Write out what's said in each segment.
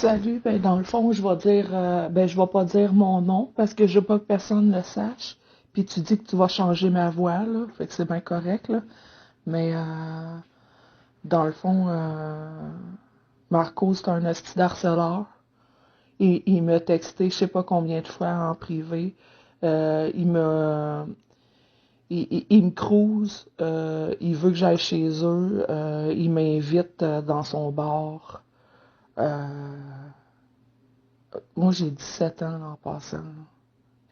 Salut, ben dans le fond, je vais dire, ben je vais pas dire mon nom parce que je veux pas que personne le sache. Puis tu dis que tu vas changer ma voix, là, fait que c'est bien correct, là. Mais dans le fond, Marco, c'est un esti d'harceleur. Il m'a texté je sais pas combien de fois en privé. Il me il me crouse, il veut que j'aille chez eux, il m'invite dans son bar. Euh, Moi, j'ai 17 ans en passant, là.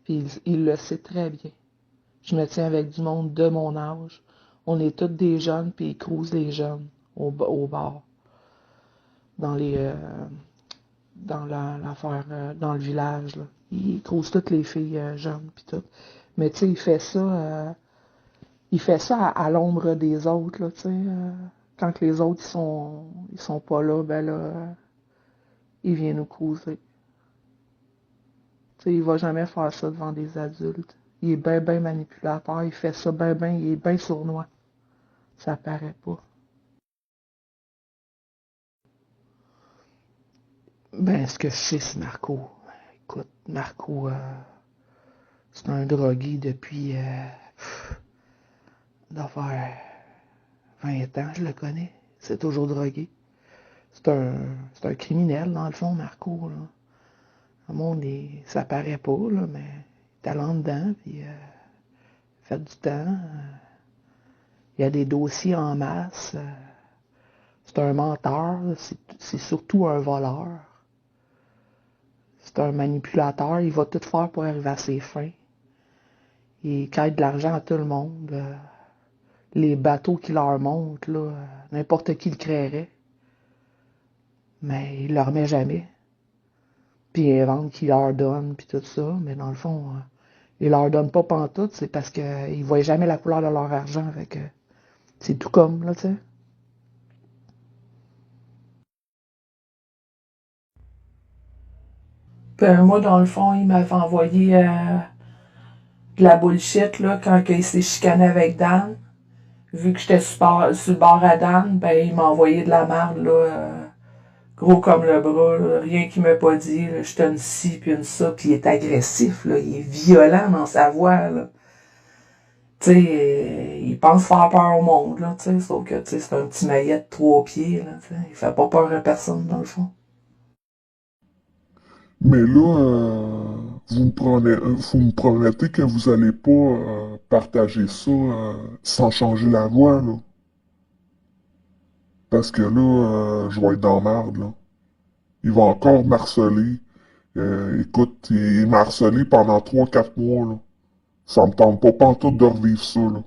Puis il le sait très bien. Je me tiens avec du monde de mon âge. On est tous des jeunes, puis il crouse les jeunes au bar, dans les dans l'affaire, dans le village, là. Il crouse toutes les filles jeunes, puis tout. Mais tu sais, il fait ça à l'ombre des autres, là, tu sais. Quand que les autres, ils sont pas là, ben là, il vient nous cruiser. Tu sais, il va jamais faire ça devant des adultes. Il est bien manipulateur, il fait ça il est bien sournois. Ça paraît pas. Ben, ce que je sais, c'est Marco. Écoute, Marco, c'est un drogué depuis, doit faire 20 ans, je le connais. C'est toujours drogué. C'est un criminel, dans le fond, Marco, là. Le monde, ça paraît pas, là, mais il est allant dedans, puis fait du temps. Il y a des dossiers en masse. C'est un menteur, c'est surtout un voleur. C'est un manipulateur, il va tout faire pour arriver à ses fins. Il caille de l'argent à tout le monde. Les bateaux qui leur montent, là, n'importe qui le créerait. Mais il le remet jamais. Puis il invente qu'il leur donne, puis tout ça. Mais dans le fond, il leur donne pas pantoute, c'est parce qu'ils voient jamais la couleur de leur argent. Avec, c'est tout comme, là, tu sais. Ben, moi, dans le fond, il m'avait envoyé de la bullshit, là, quand il s'est chicané avec Dan. Vu que j'étais sur le bord à Dan, ben, il m'a envoyé de la merde, là, gros comme le bras, là, rien qu'il m'a pas dit, là, j'étais une ci puis une ça, puis il est agressif, là, il est violent dans sa voix, là. Tu sais, il pense faire peur au monde, là, tu sais, sauf que, tu sais, c'est un petit maillet de 3 pieds, là, tu sais, il fait pas peur à personne, dans le fond. Mais là, vous me promettez que vous allez pas partager ça sans changer la voix, là. Parce que là, je vais être dans la merde, là. Il va encore m'harceler. Écoute, il m'a harcelé pendant 3 4 mois, là. Ça me tente pas pantoute de revivre ça, là.